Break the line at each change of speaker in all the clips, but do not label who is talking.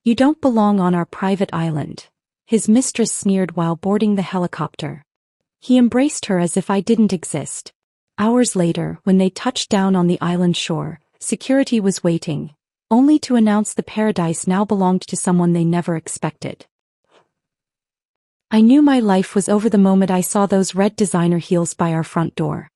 You don't belong on our private island, his mistress sneered while boarding the helicopter. He embraced her as if I didn't exist. Hours later, when they touched down on the island shore, security was waiting, only to announce the paradise now belonged to someone they never expected. I knew my life was over the moment I saw those red designer heels by our front door.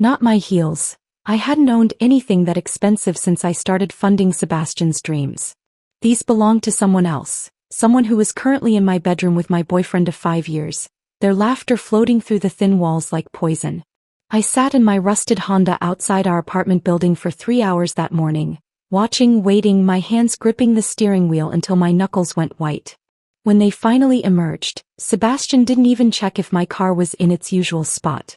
Not my heels. I hadn't owned anything that expensive since I started funding Sebastian's dreams. These belonged to someone else, someone who was currently in my bedroom with my boyfriend of 5 years, their laughter floating through the thin walls like poison. I sat in my rusted Honda outside our apartment building for 3 hours that morning, watching, waiting, my hands gripping the steering wheel until my knuckles went white. When they finally emerged, Sebastian didn't even check if my car was in its usual spot.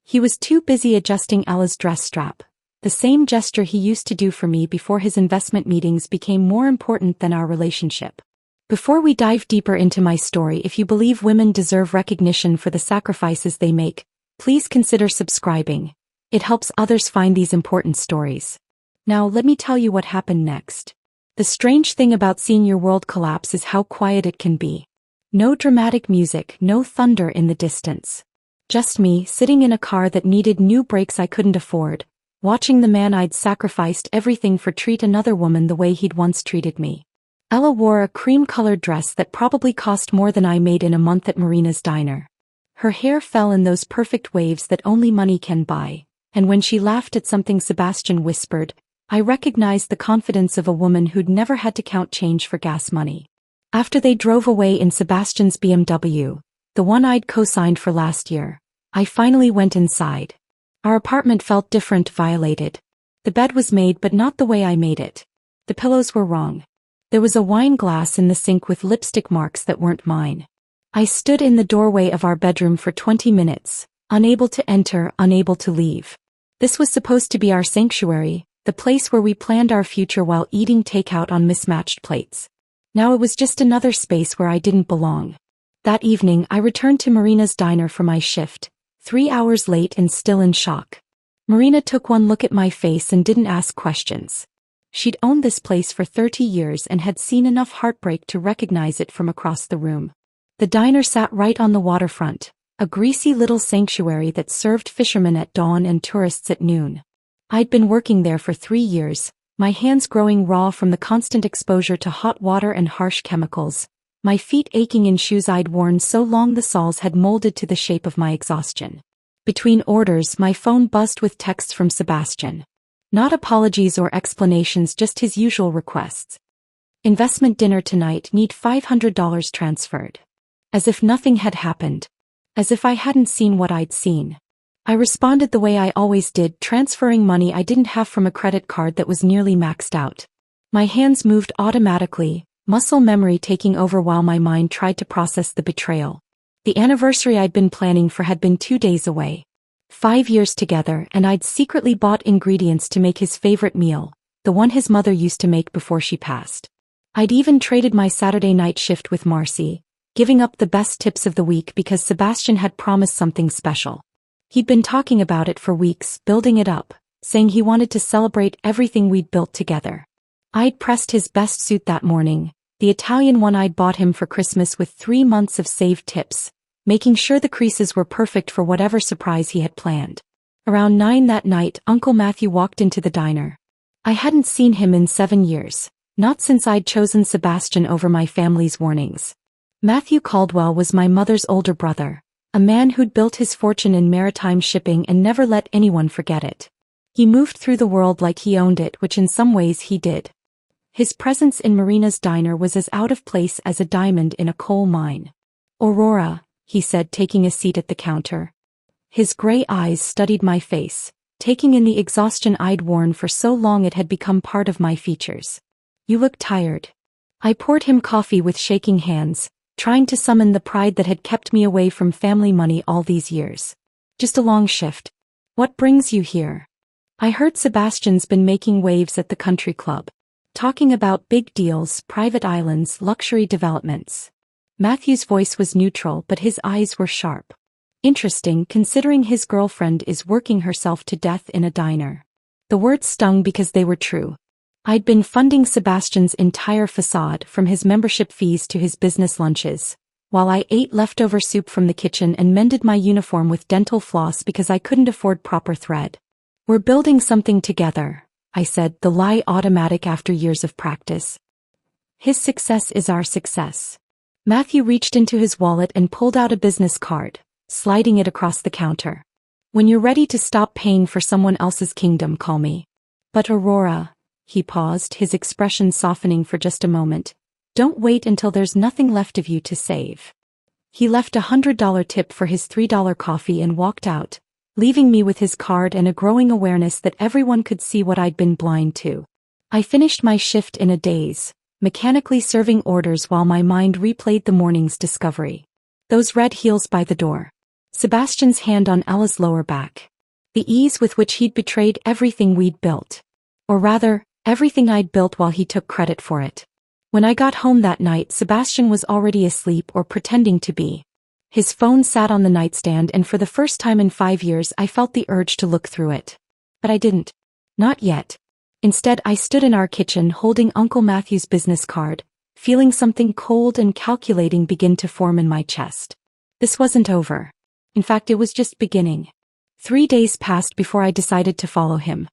He was too busy adjusting Ella's dress strap, the same gesture he used to do for me before his investment meetings became more important than our relationship. Before we dive deeper into my story, if you believe women deserve recognition for the sacrifices they make, please consider subscribing. It helps others find these important stories. Now let me tell you what happened next. The strange thing about seeing your world collapse is how quiet it can be. No dramatic music, no thunder in the distance. Just me, sitting in a car that needed new brakes I couldn't afford, watching the man I'd sacrificed everything for treat another woman the way he'd once treated me. Ella wore a cream-colored dress that probably cost more than I made in a month at Marina's diner. Her hair fell in those perfect waves that only money can buy, and when she laughed at something Sebastian whispered, I recognized the confidence of a woman who'd never had to count change for gas money. After they drove away in Sebastian's BMW, the one I'd co-signed for last year, I finally went inside. Our apartment felt different, violated. The bed was made but not the way I made it. The pillows were wrong. There was a wine glass in the sink with lipstick marks that weren't mine. I stood in the doorway of our bedroom for 20 minutes, unable to enter, unable to leave. This was supposed to be our sanctuary, the place where we planned our future while eating takeout on mismatched plates. Now it was just another space where I didn't belong. That evening I returned to Marina's diner for my shift, 3 hours late and still in shock. Marina took one look at my face and didn't ask questions. She'd owned this place for 30 years and had seen enough heartbreak to recognize it from across the room. The diner sat right on the waterfront, a greasy little sanctuary that served fishermen at dawn and tourists at noon. I'd been working there for 3 years, my hands growing raw from the constant exposure to hot water and harsh chemicals, my feet aching in shoes I'd worn so long the soles had molded to the shape of my exhaustion. Between orders, my phone buzzed with texts from Sebastian. Not apologies or explanations, just his usual requests. Investment dinner tonight, need $500 transferred. As if nothing had happened. As if I hadn't seen what I'd seen. I responded the way I always did, transferring money I didn't have from a credit card that was nearly maxed out. My hands moved automatically, muscle memory taking over while my mind tried to process the betrayal. The anniversary I'd been planning for had been 2 days away. 5 years together, and I'd secretly bought ingredients to make his favorite meal, the one his mother used to make before she passed. I'd even traded my Saturday night shift with Marcy, giving up the best tips of the week because Sebastian had promised something special. He'd been talking about it for weeks, building it up, saying he wanted to celebrate everything we'd built together. I'd pressed his best suit that morning, the Italian one I'd bought him for Christmas with 3 months of saved tips, making sure the creases were perfect for whatever surprise he had planned. Around 9 that night, Uncle Matthew walked into the diner. I hadn't seen him in 7 years, not since I'd chosen Sebastian over my family's warnings. Matthew Caldwell was my mother's older brother, a man who'd built his fortune in maritime shipping and never let anyone forget it. He moved through the world like he owned it, which in some ways he did. His presence in Marina's diner was as out of place as a diamond in a coal mine. "Aurora," he said, taking a seat at the counter. His gray eyes studied my face, taking in the exhaustion I'd worn for so long it had become part of my features. "You look tired." I poured him coffee with shaking hands, trying to summon the pride that had kept me away from family money all these years. "Just a long shift. What brings you here?" I heard Sebastian's been making waves at the country club, talking about big deals, private islands, luxury developments. Matthew's voice was neutral, but his eyes were sharp. Interesting, considering his girlfriend is working herself to death in a diner. The words stung because they were true. I'd been funding Sebastian's entire facade, from his membership fees to his business lunches, while I ate leftover soup from the kitchen and mended my uniform with dental floss because I couldn't afford proper thread. "We're building something together," I said, the lie automatic after years of practice. "His success is our success." Matthew reached into his wallet and pulled out a business card, sliding it across the counter. "When you're ready to stop paying for someone else's kingdom, call me." "But Aurora," he paused, his expression softening for just a moment, "don't wait until there's nothing left of you to save." He left a $100 tip for his $3 coffee and walked out, leaving me with his card and a growing awareness that everyone could see what I'd been blind to. I finished my shift in a daze, mechanically serving orders while my mind replayed the morning's discovery. Those red heels by the door. Sebastian's hand on Ella's lower back. The ease with which he'd betrayed everything we'd built. Or rather, everything I'd built while he took credit for it. When I got home that night, Sebastian was already asleep or pretending to be. His phone sat on the nightstand, and for the first time in 5 years I felt the urge to look through it. But I didn't. Not yet. Instead, I stood in our kitchen holding Uncle Matthew's business card, feeling something cold and calculating begin to form in my chest. This wasn't over. In fact, it was just beginning. 3 days passed before I decided to follow him.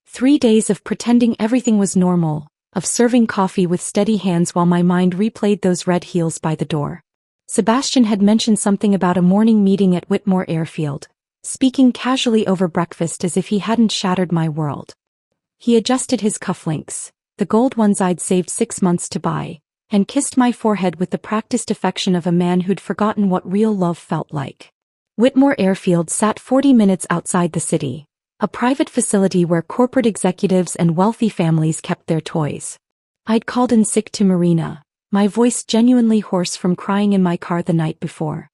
3 days of pretending everything was normal, of serving coffee with steady hands while my mind replayed those red heels by the door. Sebastian had mentioned something about a morning meeting at Whitmore Airfield, speaking casually over breakfast as if he hadn't shattered my world. He adjusted his cufflinks, the gold ones I'd saved 6 months to buy, and kissed my forehead with the practiced affection of a man who'd forgotten what real love felt like. Whitmore Airfield sat 40 minutes outside the city, a private facility where corporate executives and wealthy families kept their toys. I'd called in sick to Marina, my voice genuinely hoarse from crying in my car the night before.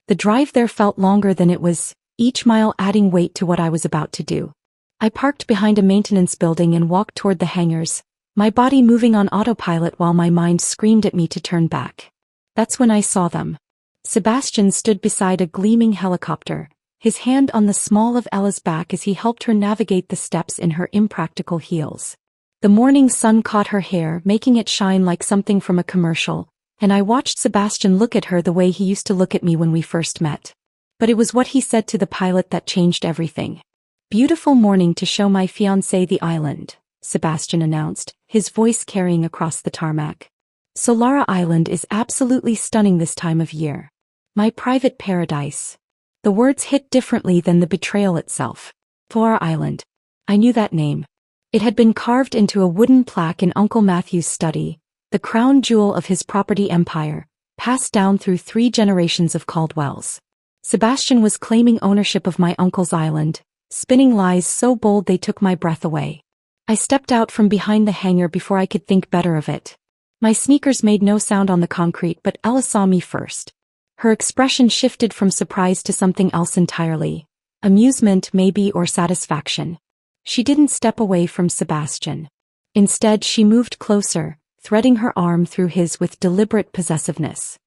The drive there felt longer than it was, each mile adding weight to what I was about to do. I parked behind a maintenance building and walked toward the hangars, my body moving on autopilot while my mind screamed at me to turn back. That's when I saw them. Sebastian stood beside a gleaming helicopter, his hand on the small of Ella's back as he helped her navigate the steps in her impractical heels. The morning sun caught her hair, making it shine like something from a commercial, and I watched Sebastian look at her the way he used to look at me when we first met. But it was what he said to the pilot that changed everything. "Beautiful morning to show my fiancé the island," Sebastian announced, his voice carrying across the tarmac. "Solara Island is absolutely stunning this time of year. My private paradise." The words hit differently than the betrayal itself. Solara Island. I knew that name. It had been carved into a wooden plaque in Uncle Matthew's study, the crown jewel of his property empire, passed down through 3 generations of Caldwells. Sebastian was claiming ownership of my uncle's island, spinning lies so bold they took my breath away. I stepped out from behind the hangar before I could think better of it. My sneakers made no sound on the concrete, but Ella saw me first. Her expression shifted from surprise to something else entirely. Amusement, maybe, or satisfaction. She didn't step away from Sebastian. Instead, she moved closer, threading her arm through his with deliberate possessiveness.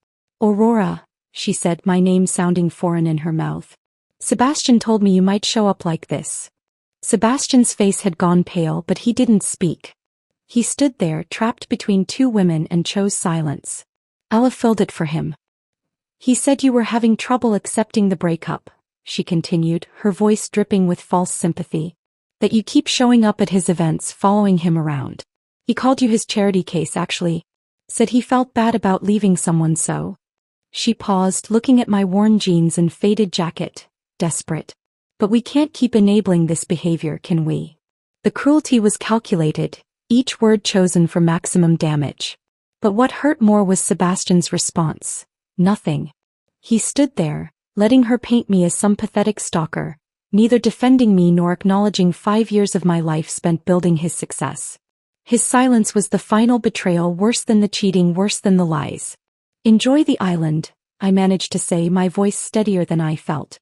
"Aurora," she said, my name sounding foreign in her mouth. "Sebastian told me you might show up like this." Sebastian's face had gone pale, but he didn't speak. He stood there, trapped between 2 women, and chose silence. Ella filled it for him. "He said you were having trouble accepting the breakup," she continued, her voice dripping with false sympathy. "That you keep showing up at his events, following him around. He called you his charity case, actually. Said he felt bad about leaving someone so." She paused, looking at my worn jeans and faded jacket, desperate. "But we can't keep enabling this behavior, can we?" The cruelty was calculated, each word chosen for maximum damage. But what hurt more was Sebastian's response. Nothing. He stood there, letting her paint me as some pathetic stalker, neither defending me nor acknowledging 5 years of my life spent building his success. His silence was the final betrayal, worse than the cheating, worse than the lies. "Enjoy the island," I managed to say, my voice steadier than I felt.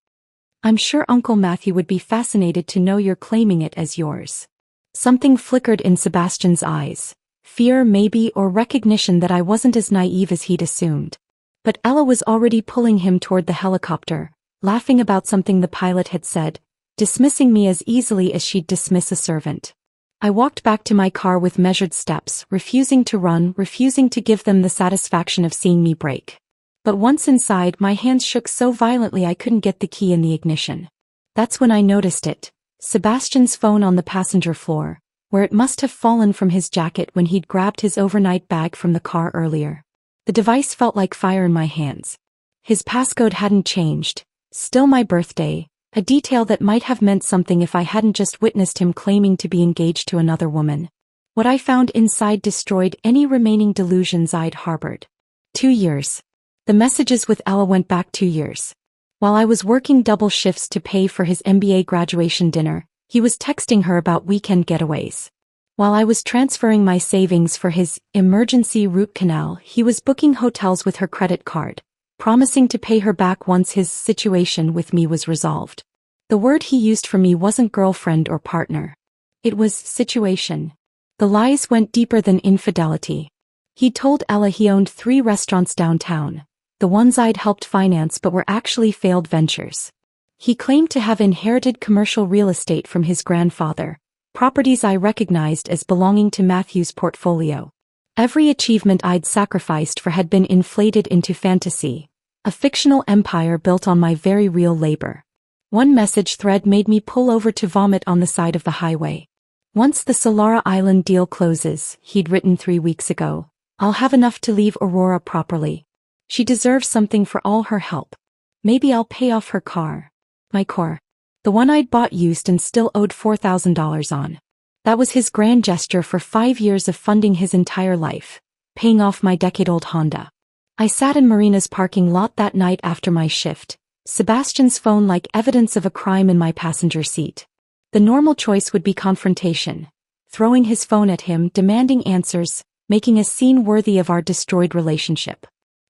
"I'm sure Uncle Matthew would be fascinated to know you're claiming it as yours." Something flickered in Sebastian's eyes. Fear, maybe, or recognition that I wasn't as naive as he'd assumed. But Ella was already pulling him toward the helicopter, laughing about something the pilot had said, dismissing me as easily as she'd dismiss a servant. I walked back to my car with measured steps, refusing to run, refusing to give them the satisfaction of seeing me break. But once inside, my hands shook so violently I couldn't get the key in the ignition. That's when I noticed it. Sebastian's phone on the passenger floor, where it must have fallen from his jacket when he'd grabbed his overnight bag from the car earlier. The device felt like fire in my hands. His passcode hadn't changed. Still my birthday, a detail that might have meant something if I hadn't just witnessed him claiming to be engaged to another woman. What I found inside destroyed any remaining delusions I'd harbored. 2 years. The messages with Ella went back 2 years. While I was working double shifts to pay for his MBA graduation dinner, he was texting her about weekend getaways. While I was transferring my savings for his emergency root canal, he was booking hotels with her credit card, promising to pay her back once his situation with me was resolved. The word he used for me wasn't girlfriend or partner. It was situation. The lies went deeper than infidelity. He told Ella he owned 3 restaurants downtown, the ones I'd helped finance but were actually failed ventures. He claimed to have inherited commercial real estate from his grandfather, properties I recognized as belonging to Matthew's portfolio. Every achievement I'd sacrificed for had been inflated into fantasy, a fictional empire built on my very real labor. One message thread made me pull over to vomit on the side of the highway. Once the Solara Island deal closes, he'd written 3 weeks ago, I'll have enough to leave Aurora properly. She deserves something for all her help. Maybe I'll pay off her car. My car. The one I'd bought used and still owed $4,000 on. That was his grand gesture for 5 years of funding his entire life, paying off my decade-old Honda. I sat in Marina's parking lot that night after my shift, Sebastian's phone like evidence of a crime in my passenger seat. The normal choice would be confrontation, throwing his phone at him, demanding answers, making a scene worthy of our destroyed relationship.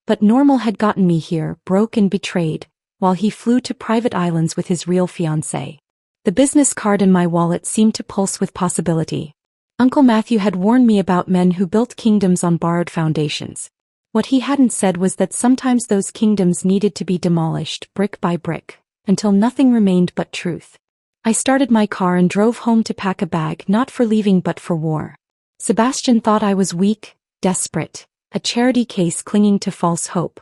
But normal had gotten me here, broke and betrayed, while he flew to private islands with his real fiancée. The business card in my wallet seemed to pulse with possibility. Uncle Matthew had warned me about men who built kingdoms on borrowed foundations. What he hadn't said was that sometimes those kingdoms needed to be demolished, brick by brick, until nothing remained but truth. I started my car and drove home to pack a bag, not for leaving but for war. Sebastian thought I was weak, desperate, a charity case clinging to false hope.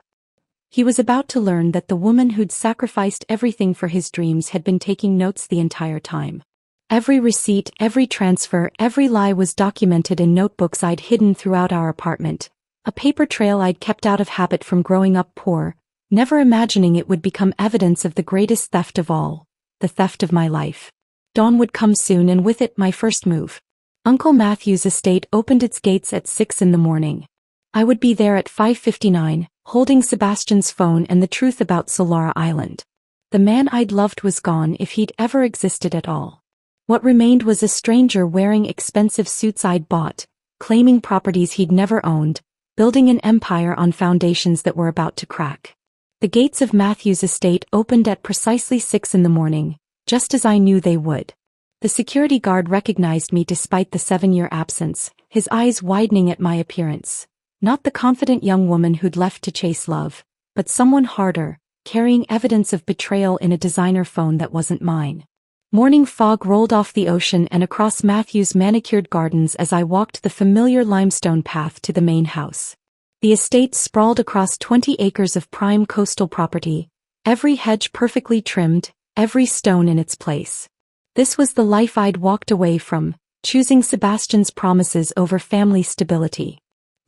He was about to learn that the woman who'd sacrificed everything for his dreams had been taking notes the entire time. Every receipt, every transfer, every lie was documented in notebooks I'd hidden throughout our apartment, a paper trail I'd kept out of habit from growing up poor, never imagining it would become evidence of the greatest theft of all, the theft of my life. Dawn would come soon, and with it my first move. Uncle Matthew's estate opened its gates at 6 in the morning. I would be there at 5:59, holding Sebastian's phone and the truth about Solara Island. The man I'd loved was gone, if he'd ever existed at all. What remained was a stranger wearing expensive suits I'd bought, claiming properties he'd never owned, building an empire on foundations that were about to crack. The gates of Matthew's estate opened at precisely 6 in the morning, just as I knew they would. The security guard recognized me despite the 7-year absence, his eyes widening at my appearance. Not the confident young woman who'd left to chase love, but someone harder, carrying evidence of betrayal in a designer phone that wasn't mine. Morning fog rolled off the ocean and across Matthew's manicured gardens as I walked the familiar limestone path to the main house. The estate sprawled across 20 acres of prime coastal property, every hedge perfectly trimmed, every stone in its place. This was the life I'd walked away from, choosing Sebastian's promises over family stability.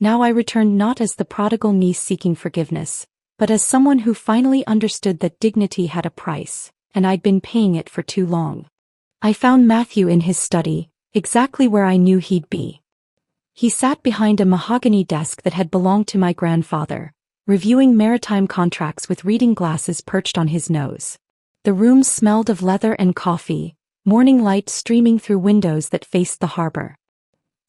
Now I returned not as the prodigal niece seeking forgiveness, but as someone who finally understood that dignity had a price, and I'd been paying it for too long. I found Matthew in his study, exactly where I knew he'd be. He sat behind a mahogany desk that had belonged to my grandfather, reviewing maritime contracts with reading glasses perched on his nose. The room smelled of leather and coffee, morning light streaming through windows that faced the harbor.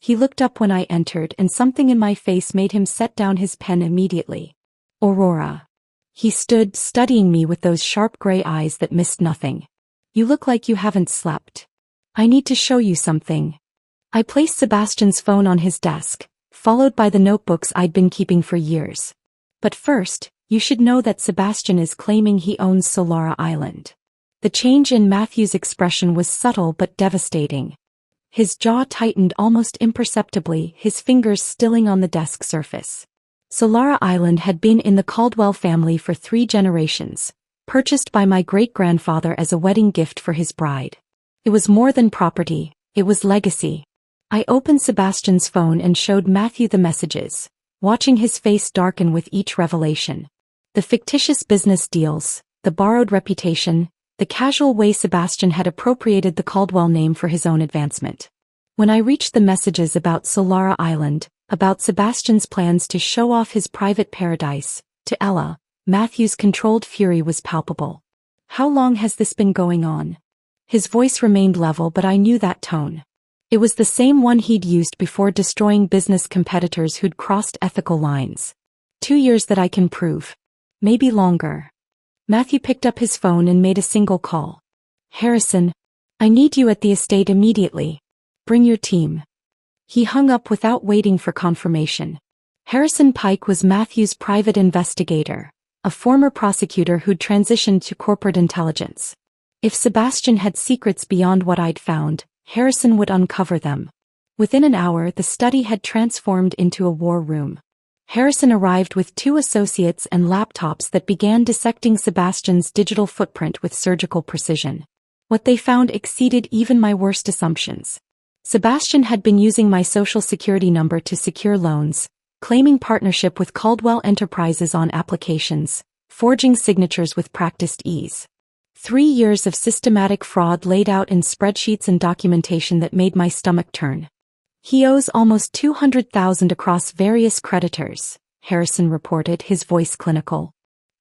He looked up when I entered, and something in my face made him set down his pen immediately. Aurora. He stood, studying me with those sharp gray eyes that missed nothing. You look like you haven't slept. I need to show you something. I placed Sebastian's phone on his desk, followed by the notebooks I'd been keeping for years. But first, you should know that Sebastian is claiming he owns Solara Island. The change in Matthew's expression was subtle but devastating. His jaw tightened almost imperceptibly, his fingers stilling on the desk surface. Solara Island had been in the Caldwell family for 3 generations, purchased by my great-grandfather as a wedding gift for his bride. It was more than property, it was legacy. I opened Sebastian's phone and showed Matthew the messages, watching his face darken with each revelation. The fictitious business deals, the borrowed reputation, the casual way Sebastian had appropriated the Caldwell name for his own advancement. When I reached the messages about Solara Island, about Sebastian's plans to show off his private paradise, to Ella, Matthew's controlled fury was palpable. "How long has this been going on?" His voice remained level, but I knew that tone. It was the same one he'd used before destroying business competitors who'd crossed ethical lines. 2 years that I can prove. Maybe longer. Matthew picked up his phone and made a single call. "Harrison, I need you at the estate immediately. Bring your team." He hung up without waiting for confirmation. Harrison Pike was Matthew's private investigator, a former prosecutor who'd transitioned to corporate intelligence. If Sebastian had secrets beyond what I'd found, Harrison would uncover them. Within an hour, the study had transformed into a war room. Harrison arrived with 2 associates and laptops that began dissecting Sebastian's digital footprint with surgical precision. What they found exceeded even my worst assumptions. Sebastian had been using my social security number to secure loans, claiming partnership with Caldwell Enterprises on applications, forging signatures with practiced ease. 3 years of systematic fraud laid out in spreadsheets and documentation that made my stomach turn. "He owes almost $200,000 across various creditors," Harrison reported, his voice clinical.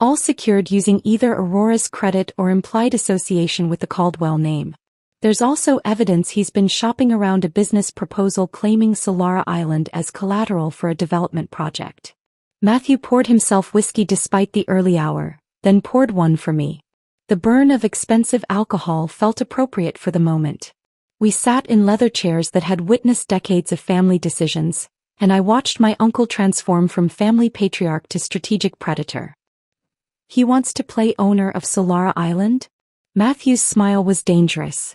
"All secured using either Aurora's credit or implied association with the Caldwell name. There's also evidence he's been shopping around a business proposal claiming Solara Island as collateral for a development project." Matthew poured himself whiskey despite the early hour, then poured one for me. The burn of expensive alcohol felt appropriate for the moment. We sat in leather chairs that had witnessed decades of family decisions, and I watched my uncle transform from family patriarch to strategic predator. "He wants to play owner of Solara Island?" Matthew's smile was dangerous.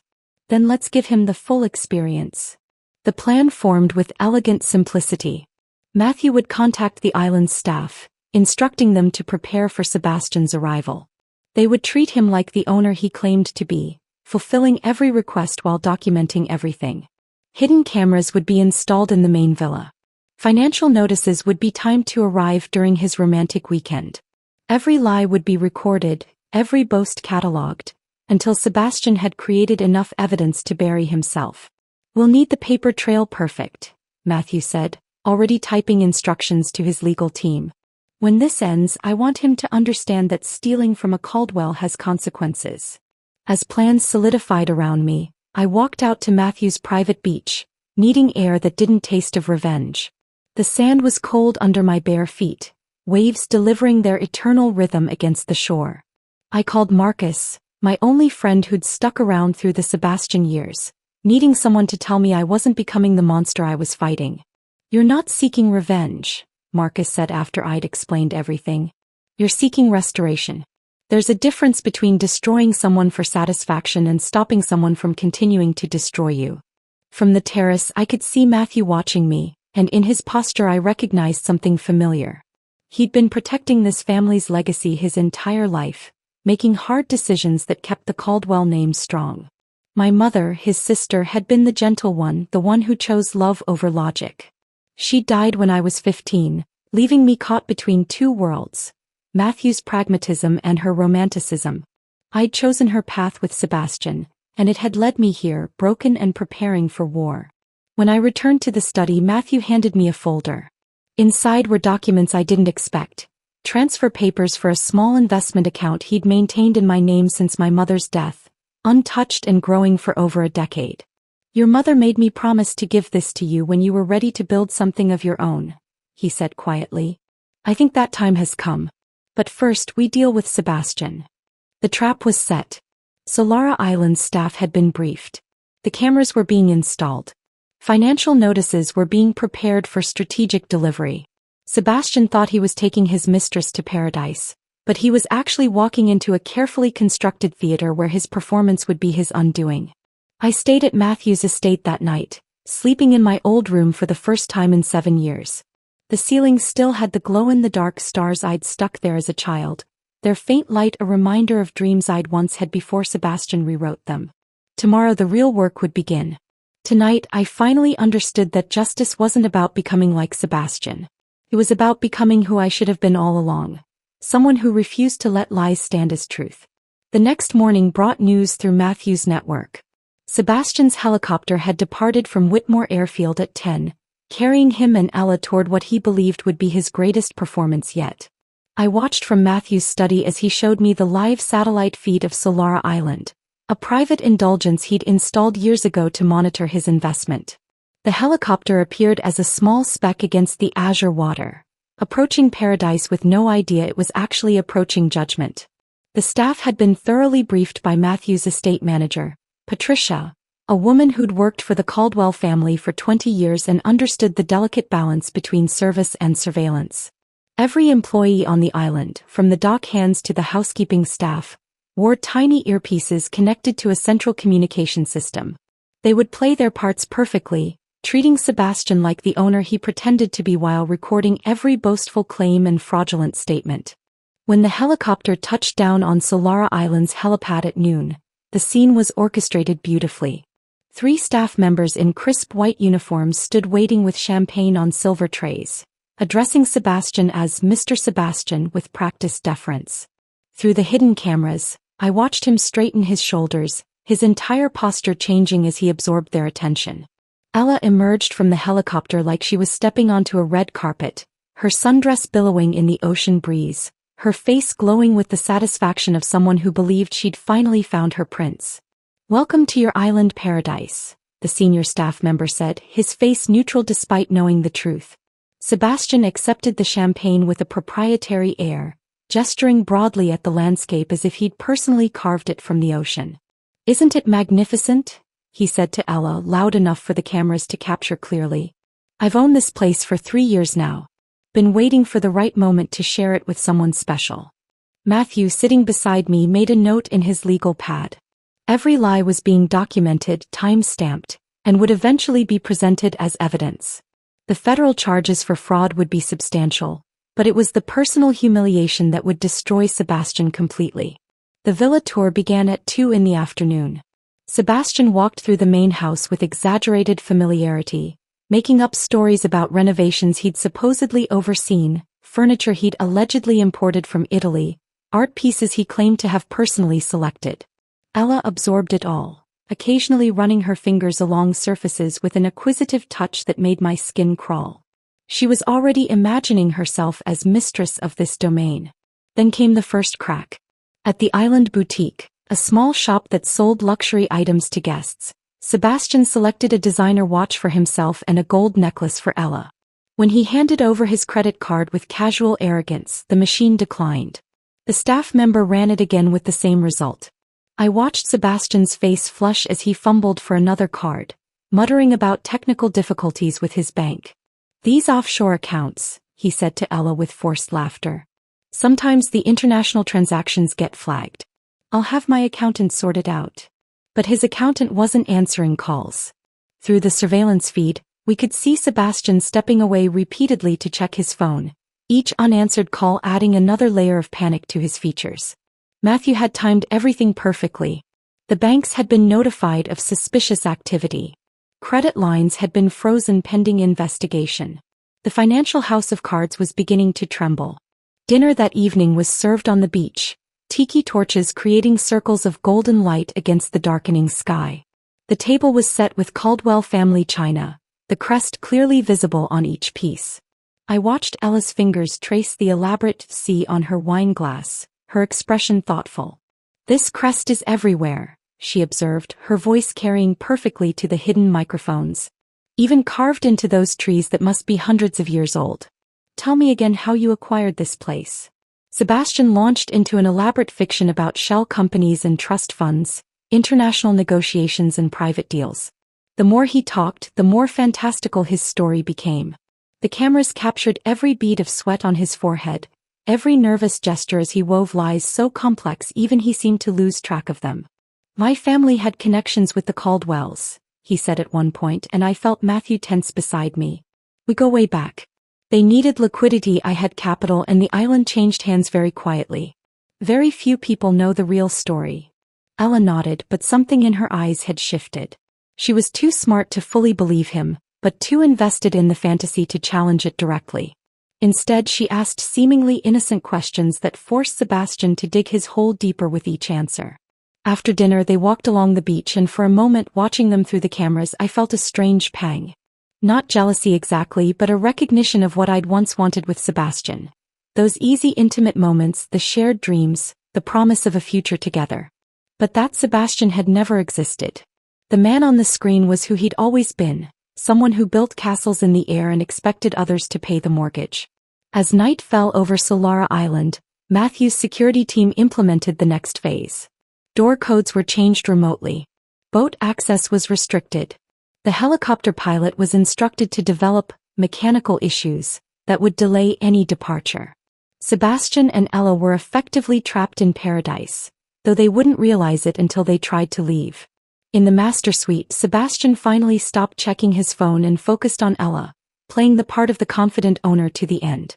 "Then let's give him the full experience." The plan formed with elegant simplicity. Matthew would contact the island's staff, instructing them to prepare for Sebastian's arrival. They would treat him like the owner he claimed to be, fulfilling every request while documenting everything. Hidden cameras would be installed in the main villa. Financial notices would be timed to arrive during his romantic weekend. Every lie would be recorded, every boast catalogued, until Sebastian had created enough evidence to bury himself. "We'll need the paper trail perfect," Matthew said, already typing instructions to his legal team. "When this ends, I want him to understand that stealing from a Caldwell has consequences." As plans solidified around me, I walked out to Matthew's private beach, needing air that didn't taste of revenge. The sand was cold under my bare feet, waves delivering their eternal rhythm against the shore. I called Marcus, my only friend who'd stuck around through the Sebastian years, needing someone to tell me I wasn't becoming the monster I was fighting. "You're not seeking revenge," Marcus said after I'd explained everything. "You're seeking restoration. There's a difference between destroying someone for satisfaction and stopping someone from continuing to destroy you." From the terrace I could see Matthew watching me, and in his posture I recognized something familiar. He'd been protecting this family's legacy his entire life, making hard decisions that kept the Caldwell name strong. My mother, his sister, had been the gentle one, the one who chose love over logic. She died when I was 15, leaving me caught between 2 worlds. Matthew's pragmatism and her romanticism. I'd chosen her path with Sebastian, and it had led me here, broken and preparing for war. When I returned to the study, Matthew handed me a folder. Inside were documents I didn't expect. Transfer papers for a small investment account he'd maintained in my name since my mother's death, untouched and growing for over a decade. "Your mother made me promise to give this to you when you were ready to build something of your own," he said quietly. "I think that time has come. But first we deal with Sebastian." The trap was set. Solara Island's staff had been briefed. The cameras were being installed. Financial notices were being prepared for strategic delivery. Sebastian thought he was taking his mistress to paradise, but he was actually walking into a carefully constructed theater where his performance would be his undoing. I stayed at Matthew's estate that night, sleeping in my old room for the first time in 7 years. The ceiling still had the glow-in-the-dark stars I'd stuck there as a child, their faint light a reminder of dreams I'd once had before Sebastian rewrote them. Tomorrow the real work would begin. Tonight I finally understood that justice wasn't about becoming like Sebastian. It was about becoming who I should have been all along. Someone who refused to let lies stand as truth. The next morning brought news through Matthew's network. Sebastian's helicopter had departed from Whitmore Airfield at 10, carrying him and Ella toward what he believed would be his greatest performance yet. I watched from Matthew's study as he showed me the live satellite feed of Solara Island, a private indulgence he'd installed years ago to monitor his investment. The helicopter appeared as a small speck against the azure water, approaching paradise with no idea it was actually approaching judgment. The staff had been thoroughly briefed by Matthew's estate manager, Patricia, a woman who'd worked for the Caldwell family for 20 years and understood the delicate balance between service and surveillance. Every employee on the island, from the dock hands to the housekeeping staff, wore tiny earpieces connected to a central communication system. They would play their parts perfectly, treating Sebastian like the owner he pretended to be while recording every boastful claim and fraudulent statement. When the helicopter touched down on Solara Island's helipad at noon, the scene was orchestrated beautifully. 3 staff members in crisp white uniforms stood waiting with champagne on silver trays, addressing Sebastian as Mr. Sebastian with practiced deference. Through the hidden cameras, I watched him straighten his shoulders, his entire posture changing as he absorbed their attention. Ella emerged from the helicopter like she was stepping onto a red carpet, her sundress billowing in the ocean breeze, her face glowing with the satisfaction of someone who believed she'd finally found her prince. "Welcome to your island paradise," the senior staff member said, his face neutral despite knowing the truth. Sebastian accepted the champagne with a proprietary air, gesturing broadly at the landscape as if he'd personally carved it from the ocean. "Isn't it magnificent?" he said to Ella, loud enough for the cameras to capture clearly. "I've owned this place for 3 years now. Been waiting for the right moment to share it with someone special." Matthew, sitting beside me, made a note in his legal pad. Every lie was being documented, time-stamped, and would eventually be presented as evidence. The federal charges for fraud would be substantial, but it was the personal humiliation that would destroy Sebastian completely. The villa tour began at 2 in the afternoon. Sebastian walked through the main house with exaggerated familiarity, making up stories about renovations he'd supposedly overseen, furniture he'd allegedly imported from Italy, art pieces he claimed to have personally selected. Ella absorbed it all, occasionally running her fingers along surfaces with an acquisitive touch that made my skin crawl. She was already imagining herself as mistress of this domain. Then came the first crack. At the Island Boutique, a small shop that sold luxury items to guests, Sebastian selected a designer watch for himself and a gold necklace for Ella. When he handed over his credit card with casual arrogance, the machine declined. The staff member ran it again with the same result. I watched Sebastian's face flush as he fumbled for another card, muttering about technical difficulties with his bank. "These offshore accounts," he said to Ella with forced laughter. "Sometimes the international transactions get flagged. I'll have my accountant sort it out." But his accountant wasn't answering calls. Through the surveillance feed, we could see Sebastian stepping away repeatedly to check his phone, each unanswered call adding another layer of panic to his features. Matthew had timed everything perfectly. The banks had been notified of suspicious activity. Credit lines had been frozen pending investigation. The financial house of cards was beginning to tremble. Dinner that evening was served on the beach, tiki torches creating circles of golden light against the darkening sky. The table was set with Caldwell family china, the crest clearly visible on each piece. I watched Ella's fingers trace the elaborate C on her wine glass, her expression thoughtful. "This crest is everywhere," she observed, her voice carrying perfectly to the hidden microphones. "Even carved into those trees that must be hundreds of years old. Tell me again how you acquired this place." Sebastian launched into an elaborate fiction about shell companies and trust funds, international negotiations and private deals. The more he talked, the more fantastical his story became. The cameras captured every bead of sweat on his forehead, every nervous gesture as he wove lies so complex even he seemed to lose track of them. My family had connections with the Caldwells, he said at one point, and I felt Matthew tense beside me. We go way back. They needed liquidity, I had capital, and the island changed hands very quietly. Very few people know the real story. Ella nodded, but something in her eyes had shifted. She was too smart to fully believe him, but too invested in the fantasy to challenge it directly. Instead, she asked seemingly innocent questions that forced Sebastian to dig his hole deeper with each answer. After dinner, they walked along the beach, and for a moment, watching them through the cameras, I felt a strange pang. Not jealousy exactly, but a recognition of what I'd once wanted with Sebastian. Those easy, intimate moments, the shared dreams, the promise of a future together. But that Sebastian had never existed. The man on the screen was who he'd always been, someone who built castles in the air and expected others to pay the mortgage. As night fell over Solara Island, Matthew's security team implemented the next phase. Door codes were changed remotely. Boat access was restricted. The helicopter pilot was instructed to develop mechanical issues that would delay any departure. Sebastian and Ella were effectively trapped in paradise, though they wouldn't realize it until they tried to leave. In the master suite, Sebastian finally stopped checking his phone and focused on Ella, playing the part of the confident owner to the end.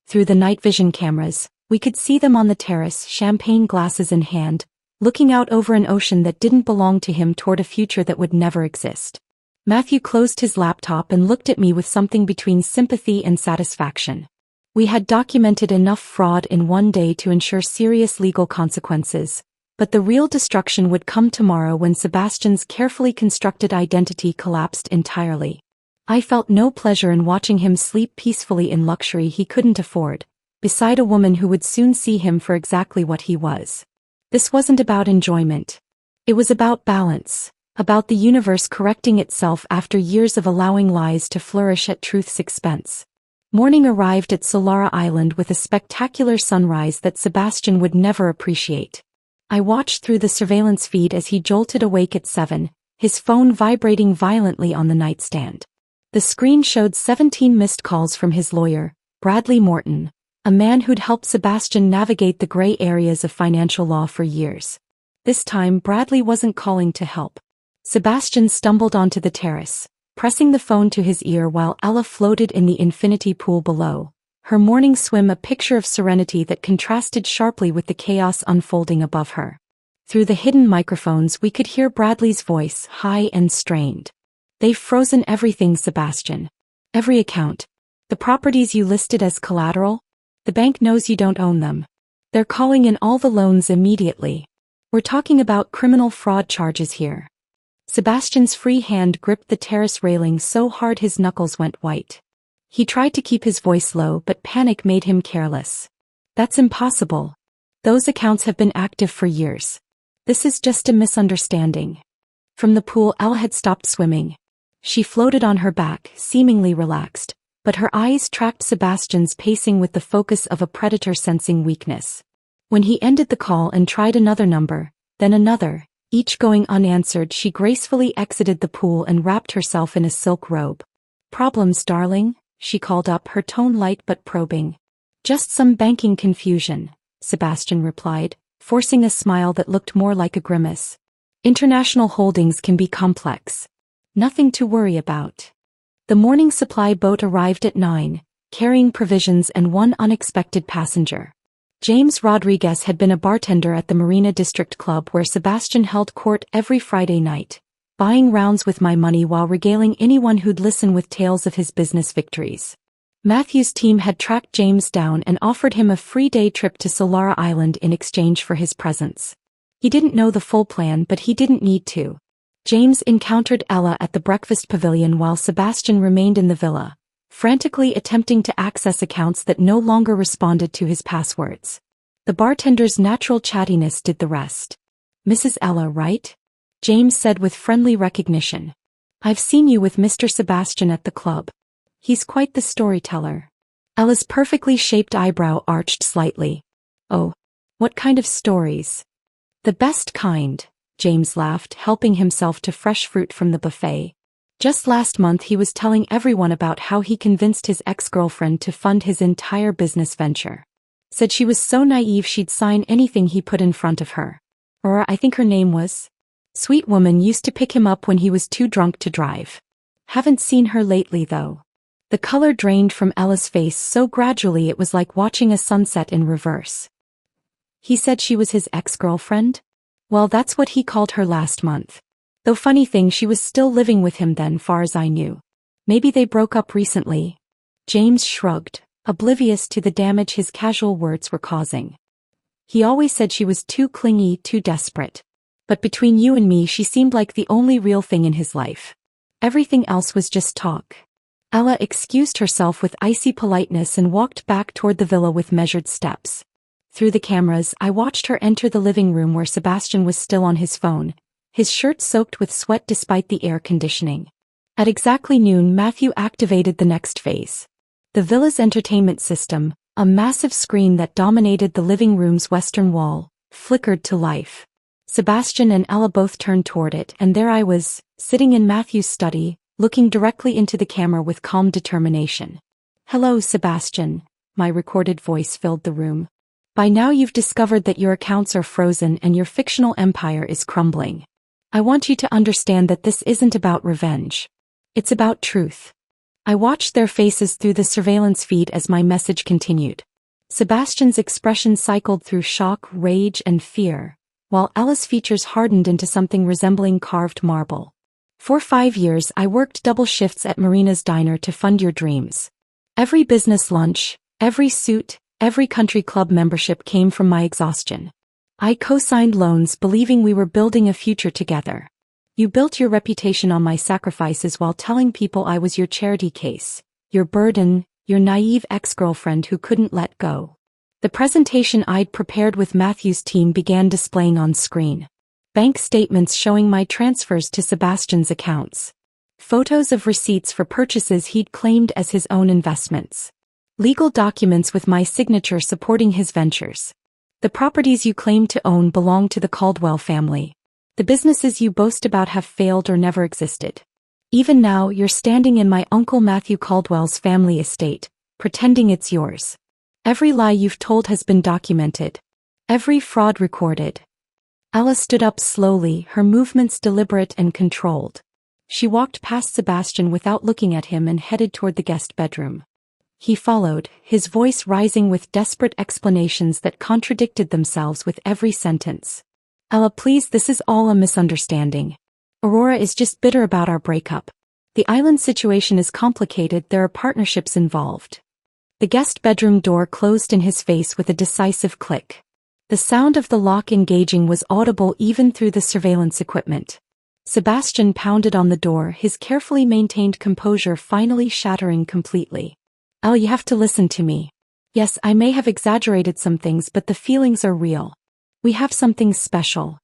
Through the night vision cameras, we could see them on the terrace, champagne glasses in hand, looking out over an ocean that didn't belong to him toward a future that would never exist. Matthew closed his laptop and looked at me with something between sympathy and satisfaction. We had documented enough fraud in one day to ensure serious legal consequences, but the real destruction would come tomorrow when Sebastian's carefully constructed identity collapsed entirely. I felt no pleasure in watching him sleep peacefully in luxury he couldn't afford, beside a woman who would soon see him for exactly what he was. This wasn't about enjoyment. It was about balance, about the universe correcting itself after years of allowing lies to flourish at truth's expense. Morning arrived at Solara Island with a spectacular sunrise that Sebastian would never appreciate. I watched through the surveillance feed as he jolted awake at 7, his phone vibrating violently on the nightstand. The screen showed 17 missed calls from his lawyer, Bradley Morton, a man who'd helped Sebastian navigate the gray areas of financial law for years. This time, Bradley wasn't calling to help. Sebastian stumbled onto the terrace, pressing the phone to his ear while Ella floated in the infinity pool below, her morning swim a picture of serenity that contrasted sharply with the chaos unfolding above her. Through the hidden microphones, we could hear Bradley's voice, high and strained. "They've frozen everything, Sebastian. Every account. The properties you listed as collateral? The bank knows you don't own them. They're calling in all the loans immediately. We're talking about criminal fraud charges here." Sebastian's free hand gripped the terrace railing so hard his knuckles went white. He tried to keep his voice low, but panic made him careless. "That's impossible. Those accounts have been active for years. This is just a misunderstanding." From the pool, Ella had stopped swimming. She floated on her back, seemingly relaxed, but her eyes tracked Sebastian's pacing with the focus of a predator sensing weakness. When he ended the call and tried another number, then another, each going unanswered, she gracefully exited the pool and wrapped herself in a silk robe. "Problems, darling?" she called up, her tone light but probing. "Just some banking confusion," Sebastian replied, forcing a smile that looked more like a grimace. "International holdings can be complex. Nothing to worry about." The morning supply boat arrived at 9, carrying provisions and one unexpected passenger. James Rodriguez had been a bartender at the Marina District Club where Sebastian held court every Friday night, buying rounds with my money while regaling anyone who'd listen with tales of his business victories. Matthew's team had tracked James down and offered him a free day trip to Solara Island in exchange for his presence. He didn't know the full plan, but he didn't need to. James encountered Ella at the breakfast pavilion while Sebastian remained in the villa, frantically attempting to access accounts that no longer responded to his passwords. The bartender's natural chattiness did the rest. "Mrs. Ella, right?" James said with friendly recognition. "I've seen you with Mr. Sebastian at the club. He's quite the storyteller." Ella's perfectly shaped eyebrow arched slightly. "Oh, what kind of stories?" "The best kind," James laughed, helping himself to fresh fruit from the buffet. "Just last month he was telling everyone about how he convinced his ex-girlfriend to fund his entire business venture. Said she was so naive she'd sign anything he put in front of her. Or I think her name was Sweet woman used to pick him up when he was too drunk to drive. Haven't seen her lately though. The color drained from Ella's face so gradually it was like watching a sunset in reverse. He said she was his ex-girlfriend? Well, that's what he called her last month. Though funny thing, she was still living with him then, far as I knew. Maybe they broke up recently. James shrugged, oblivious to the damage his casual words were causing. He always said she was too clingy, too desperate. But between you and me, she seemed like the only real thing in his life. Everything else was just talk. Ella excused herself with icy politeness and walked back toward the villa with measured steps. Through the cameras, I watched her enter the living room where Sebastian was still on his phone, his shirt soaked with sweat despite the air conditioning. At exactly noon, Matthew activated the next phase. The villa's entertainment system, a massive screen that dominated the living room's western wall, flickered to life. Sebastian and Ella both turned toward it, and there I was, sitting in Matthew's study, looking directly into the camera with calm determination. "Hello, Sebastian," my recorded voice filled the room. "By now you've discovered that your accounts are frozen and your fictional empire is crumbling. I want you to understand that this isn't about revenge. It's about truth." I watched their faces through the surveillance feed as my message continued. Sebastian's expression cycled through shock, rage, and fear, while Ella's features hardened into something resembling carved marble. For 5 years I worked double shifts at Marina's diner to fund your dreams. Every business lunch, every suit, every country club membership came from my exhaustion. I co-signed loans believing we were building a future together. You built your reputation on my sacrifices while telling people I was your charity case, your burden, your naive ex-girlfriend who couldn't let go. The presentation I'd prepared with Matthew's team began displaying on screen. Bank statements showing my transfers to Sebastian's accounts. Photos of receipts for purchases he'd claimed as his own investments. Legal documents with my signature supporting his ventures. The properties you claim to own belong to the Caldwell family. The businesses you boast about have failed or never existed. Even now, you're standing in my Uncle Matthew Caldwell's family estate, pretending it's yours. Every lie you've told has been documented. Every fraud recorded. Ella stood up slowly, her movements deliberate and controlled. She walked past Sebastian without looking at him and headed toward the guest bedroom. He followed, his voice rising with desperate explanations that contradicted themselves with every sentence. "Ella, please, this is all a misunderstanding. Aurora is just bitter about our breakup. The island situation is complicated, there are partnerships involved." The guest bedroom door closed in his face with a decisive click. The sound of the lock engaging was audible even through the surveillance equipment. Sebastian pounded on the door, his carefully maintained composure finally shattering completely. "Ella, you have to listen to me. Yes, I may have exaggerated some things, but the feelings are real. We have something special."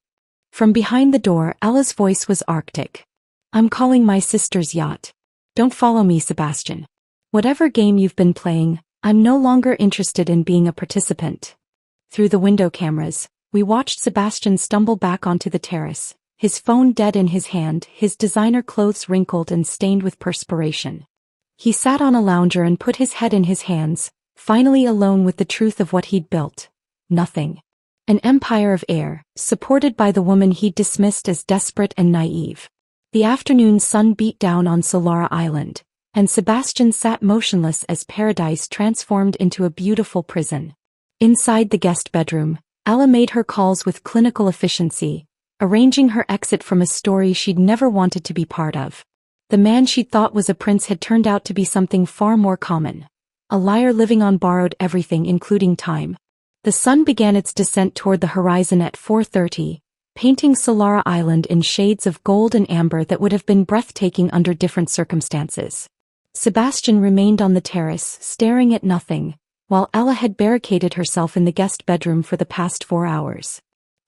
From behind the door, Ella's voice was arctic. "I'm calling my sister's yacht. Don't follow me, Sebastian. Whatever game you've been playing, I'm no longer interested in being a participant." Through the window cameras, we watched Sebastian stumble back onto the terrace, his phone dead in his hand, his designer clothes wrinkled and stained with perspiration. He sat on a lounger and put his head in his hands, finally alone with the truth of what he'd built. Nothing. An empire of air, supported by the woman he'd dismissed as desperate and naive. The afternoon sun beat down on Solara Island, and Sebastian sat motionless as paradise transformed into a beautiful prison. Inside the guest bedroom, Ella made her calls with clinical efficiency, arranging her exit from a story she'd never wanted to be part of. The man she'd thought was a prince had turned out to be something far more common. A liar living on borrowed everything, including time. The sun began its descent toward the horizon at 4:30, painting Solara Island in shades of gold and amber that would have been breathtaking under different circumstances. Sebastian remained on the terrace, staring at nothing, while Ella had barricaded herself in the guest bedroom for the past 4 hours.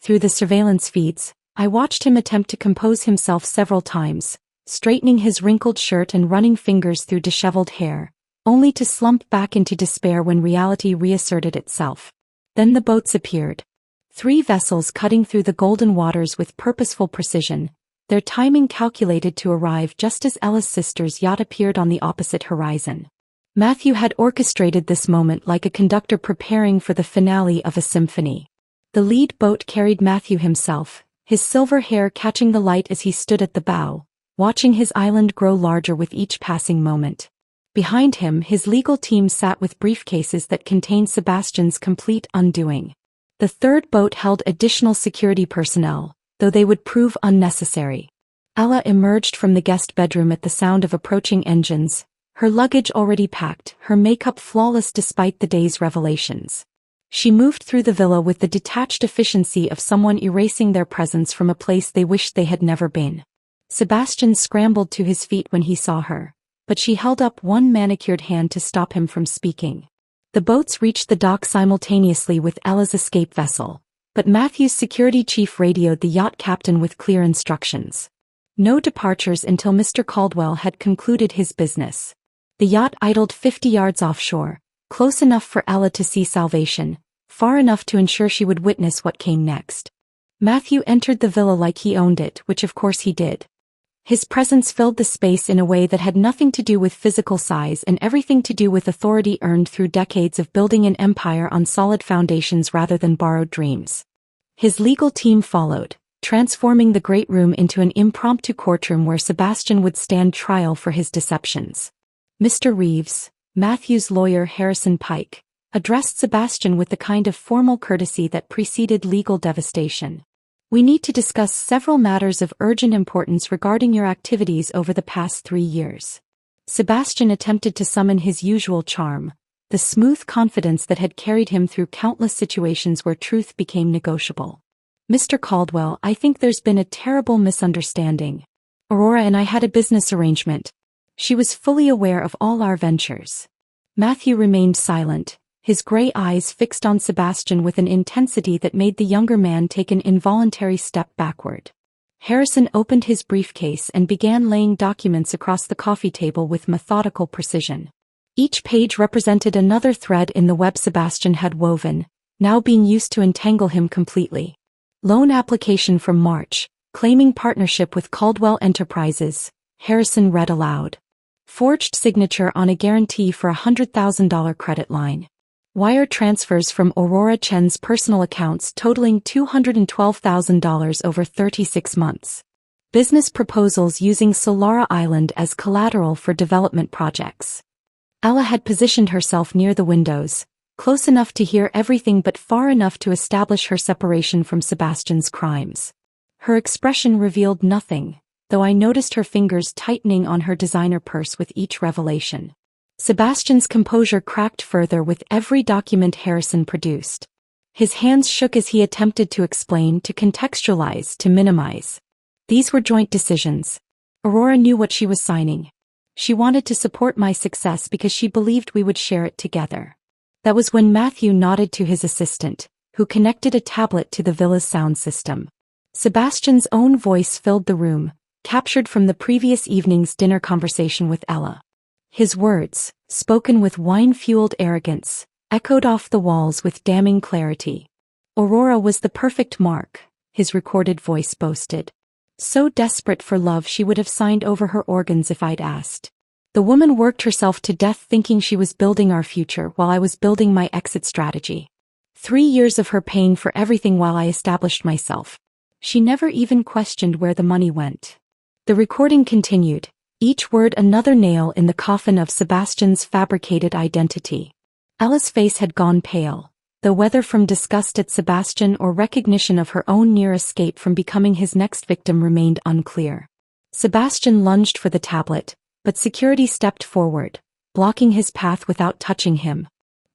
Through the surveillance feeds, I watched him attempt to compose himself several times, straightening his wrinkled shirt and running fingers through disheveled hair, only to slump back into despair when reality reasserted itself. Then the boats appeared. 3 vessels cutting through the golden waters with purposeful precision, their timing calculated to arrive just as Ella's sister's yacht appeared on the opposite horizon. Matthew had orchestrated this moment like a conductor preparing for the finale of a symphony. The lead boat carried Matthew himself, his silver hair catching the light as he stood at the bow, watching his island grow larger with each passing moment. Behind him, his legal team sat with briefcases that contained Sebastian's complete undoing. The third boat held additional security personnel, though they would prove unnecessary. Ella emerged from the guest bedroom at the sound of approaching engines, her luggage already packed, her makeup flawless despite the day's revelations. She moved through the villa with the detached efficiency of someone erasing their presence from a place they wished they had never been. Sebastian scrambled to his feet when he saw her, but she held up one manicured hand to stop him from speaking. The boats reached the dock simultaneously with Ella's escape vessel, but Matthew's security chief radioed the yacht captain with clear instructions. No departures until Mr. Caldwell had concluded his business. The yacht idled 50 yards offshore, close enough for Ella to see salvation, far enough to ensure she would witness what came next. Matthew entered the villa like he owned it, which of course he did. His presence filled the space in a way that had nothing to do with physical size and everything to do with authority earned through decades of building an empire on solid foundations rather than borrowed dreams. His legal team followed, transforming the great room into an impromptu courtroom where Sebastian would stand trial for his deceptions. Mr. Reeves, Matthew's lawyer Harrison Pike, addressed Sebastian with the kind of formal courtesy that preceded legal devastation. We need to discuss several matters of urgent importance regarding your activities over the past 3 years. Sebastian attempted to summon his usual charm, the smooth confidence that had carried him through countless situations where truth became negotiable. Mr. Caldwell, I think there's been a terrible misunderstanding. Aurora and I had a business arrangement. She was fully aware of all our ventures. Matthew remained silent, his gray eyes fixed on Sebastian with an intensity that made the younger man take an involuntary step backward. Harrison opened his briefcase and began laying documents across the coffee table with methodical precision. Each page represented another thread in the web Sebastian had woven, now being used to entangle him completely. Loan application from March, claiming partnership with Caldwell Enterprises, Harrison read aloud. Forged signature on a guarantee for a $100,000 credit line. Wire transfers from Aurora Chen's personal accounts totaling $212,000 over 36 months. Business proposals using Solara Island as collateral for development projects. Ella had positioned herself near the windows, close enough to hear everything but far enough to establish her separation from Sebastian's crimes. Her expression revealed nothing, though I noticed her fingers tightening on her designer purse with each revelation. Sebastian's composure cracked further with every document Harrison produced. His hands shook as he attempted to explain, to contextualize, to minimize. These were joint decisions. Aurora knew what she was signing. She wanted to support my success because she believed we would share it together. That was when Matthew nodded to his assistant, who connected a tablet to the villa's sound system. Sebastian's own voice filled the room, captured from the previous evening's dinner conversation with Ella. His words, spoken with wine-fueled arrogance, echoed off the walls with damning clarity. Aurora was the perfect mark, his recorded voice boasted. So desperate for love she would have signed over her organs if I'd asked. The woman worked herself to death thinking she was building our future while I was building my exit strategy. 3 years of her paying for everything while I established myself. She never even questioned where the money went. The recording continued, each word another nail in the coffin of Sebastian's fabricated identity. Ella's face had gone pale, though whether from disgust at Sebastian or recognition of her own near escape from becoming his next victim remained unclear. Sebastian lunged for the tablet, but security stepped forward, blocking his path without touching him.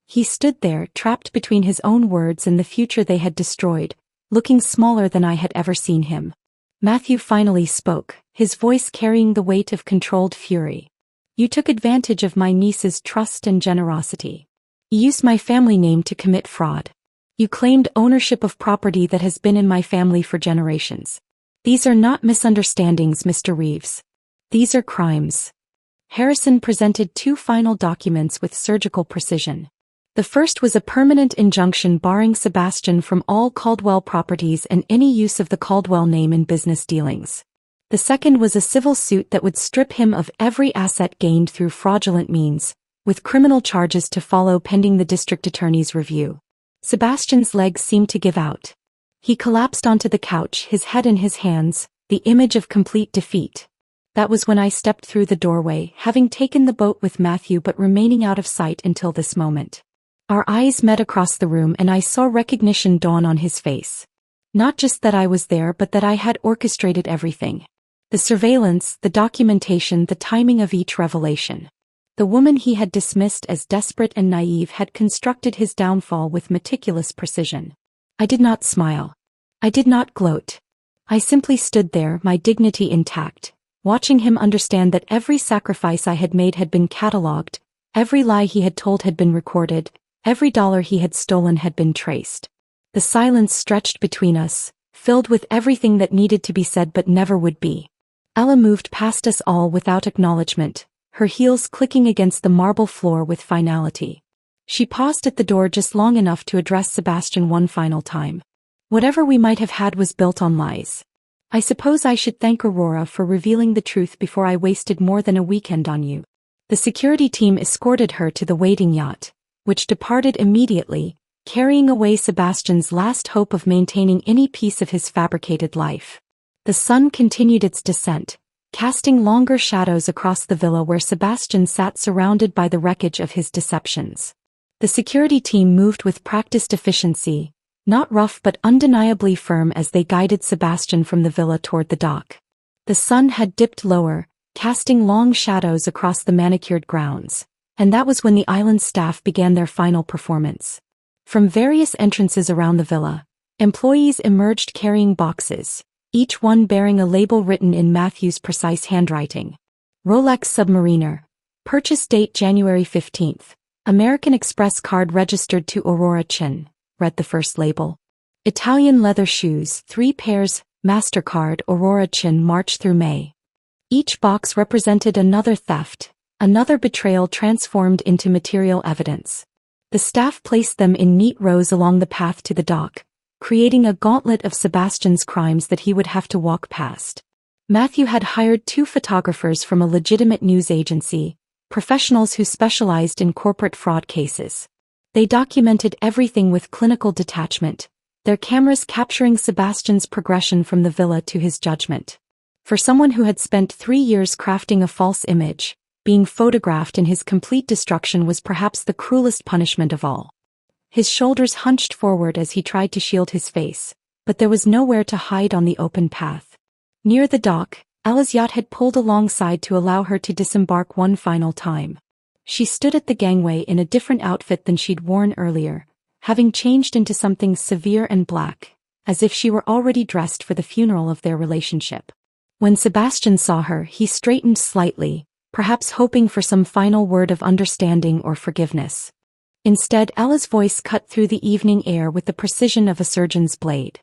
He stood there, trapped between his own words and the future they had destroyed, looking smaller than I had ever seen him. Matthew finally spoke, his voice carrying the weight of controlled fury. You took advantage of my niece's trust and generosity. You used my family name to commit fraud. You claimed ownership of property that has been in my family for generations. These are not misunderstandings, Mr. Reeves. These are crimes. Harrison presented 2 final documents with surgical precision. The first was a permanent injunction barring Sebastian from all Caldwell properties and any use of the Caldwell name in business dealings. The second was a civil suit that would strip him of every asset gained through fraudulent means, with criminal charges to follow pending the district attorney's review. Sebastian's legs seemed to give out. He collapsed onto the couch, his head in his hands, the image of complete defeat. That was when I stepped through the doorway, having taken the boat with Matthew but remaining out of sight until this moment. Our eyes met across the room and I saw recognition dawn on his face. Not just that I was there but that I had orchestrated everything. The surveillance, the documentation, the timing of each revelation. The woman he had dismissed as desperate and naive had constructed his downfall with meticulous precision. I did not smile. I did not gloat. I simply stood there, my dignity intact, watching him understand that every sacrifice I had made had been catalogued, every lie he had told had been recorded, every dollar he had stolen had been traced. The silence stretched between us, filled with everything that needed to be said but never would be. Ella moved past us all without acknowledgement, her heels clicking against the marble floor with finality. She paused at the door just long enough to address Sebastian one final time. Whatever we might have had was built on lies. I suppose I should thank Aurora for revealing the truth before I wasted more than a weekend on you. The security team escorted her to the waiting yacht, which departed immediately, carrying away Sebastian's last hope of maintaining any piece of his fabricated life. The sun continued its descent, casting longer shadows across the villa where Sebastian sat surrounded by the wreckage of his deceptions. The security team moved with practiced efficiency, not rough but undeniably firm as they guided Sebastian from the villa toward the dock. The sun had dipped lower, casting long shadows across the manicured grounds, and that was when the island staff began their final performance. From various entrances around the villa, employees emerged carrying boxes, each one bearing a label written in Matthew's precise handwriting. Rolex Submariner. Purchase date January 15th. American Express card registered to Aurora Chin, read the first label. Italian leather shoes, 3 pairs, MasterCard Aurora Chin March through May. Each box represented another theft, another betrayal transformed into material evidence. The staff placed them in neat rows along the path to the dock, creating a gauntlet of Sebastian's crimes that he would have to walk past. Matthew had hired 2 photographers from a legitimate news agency, professionals who specialized in corporate fraud cases. They documented everything with clinical detachment, their cameras capturing Sebastian's progression from the villa to his judgment. For someone who had spent 3 years crafting a false image, being photographed in his complete destruction was perhaps the cruelest punishment of all. His shoulders hunched forward as he tried to shield his face, but there was nowhere to hide on the open path. Near the dock, Ella's yacht had pulled alongside to allow her to disembark one final time. She stood at the gangway in a different outfit than she'd worn earlier, having changed into something severe and black, as if she were already dressed for the funeral of their relationship. When Sebastian saw her, he straightened slightly, perhaps hoping for some final word of understanding or forgiveness. Instead, Ella's voice cut through the evening air with the precision of a surgeon's blade.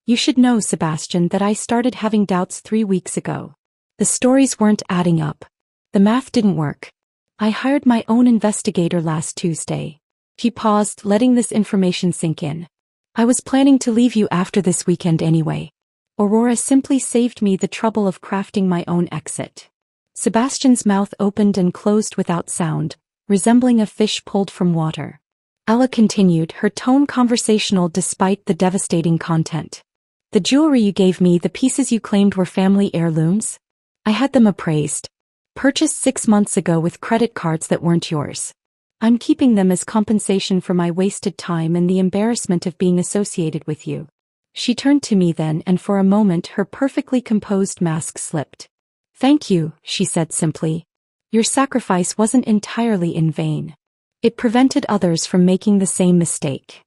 You should know, Sebastian, that I started having doubts 3 weeks ago. The stories weren't adding up. The math didn't work. I hired my own investigator last Tuesday. She paused, letting this information sink in. I was planning to leave you after this weekend anyway. Aurora simply saved me the trouble of crafting my own exit. Sebastian's mouth opened and closed without sound, resembling a fish pulled from water. Ella continued, her tone conversational despite the devastating content. The jewelry you gave me, the pieces you claimed were family heirlooms? I had them appraised. Purchased 6 months ago with credit cards that weren't yours. I'm keeping them as compensation for my wasted time and the embarrassment of being associated with you. She turned to me then, and for a moment her perfectly composed mask slipped. Thank you, she said simply. Your sacrifice wasn't entirely in vain. It prevented others from making the same mistake.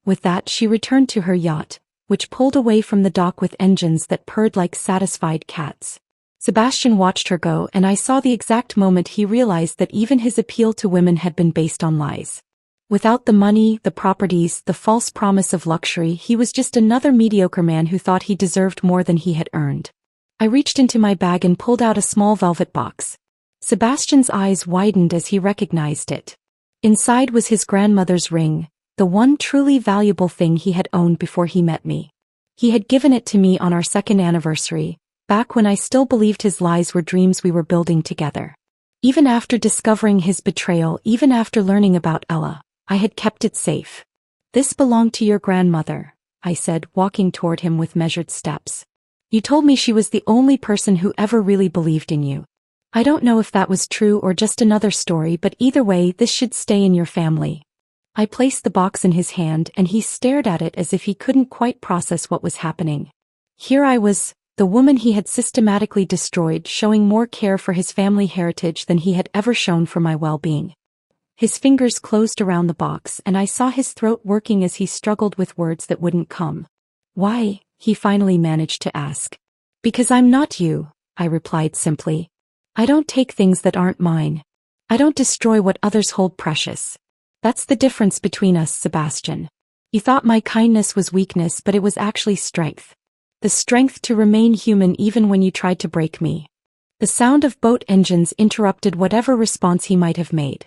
With that, she returned to her yacht, which pulled away from the dock with engines that purred like satisfied cats. Sebastian watched her go, and I saw the exact moment he realized that even his appeal to women had been based on lies. Without the money, the properties, the false promise of luxury, he was just another mediocre man who thought he deserved more than he had earned. I reached into my bag and pulled out a small velvet box. Sebastian's eyes widened as he recognized it. Inside was his grandmother's ring, the one truly valuable thing he had owned before he met me. He had given it to me on our 2nd anniversary, back when I still believed his lies were dreams we were building together. Even after discovering his betrayal, even after learning about Ella, I had kept it safe. This belonged to your grandmother, I said, walking toward him with measured steps. You told me she was the only person who ever really believed in you. I don't know if that was true or just another story, but either way, this should stay in your family. I placed the box in his hand and he stared at it as if he couldn't quite process what was happening. Here I was, the woman he had systematically destroyed, showing more care for his family heritage than he had ever shown for my well-being. His fingers closed around the box and I saw his throat working as he struggled with words that wouldn't come. Why? He finally managed to ask. Because I'm not you, I replied simply. I don't take things that aren't mine. I don't destroy what others hold precious. That's the difference between us, Sebastian. You thought my kindness was weakness, but it was actually strength. The strength to remain human even when you tried to break me. The sound of boat engines interrupted whatever response he might have made.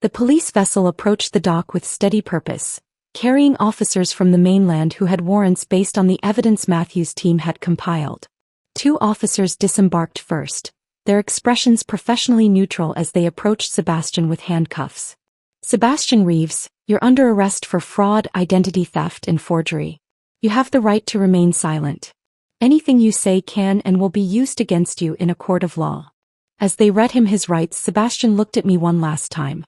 The police vessel approached the dock with steady purpose, carrying officers from the mainland who had warrants based on the evidence Matthew's team had compiled. 2 officers disembarked first, their expressions professionally neutral as they approached Sebastian with handcuffs. Sebastian Reeves, you're under arrest for fraud, identity theft, and forgery. You have the right to remain silent. Anything you say can and will be used against you in a court of law. As they read him his rights, Sebastian looked at me one last time.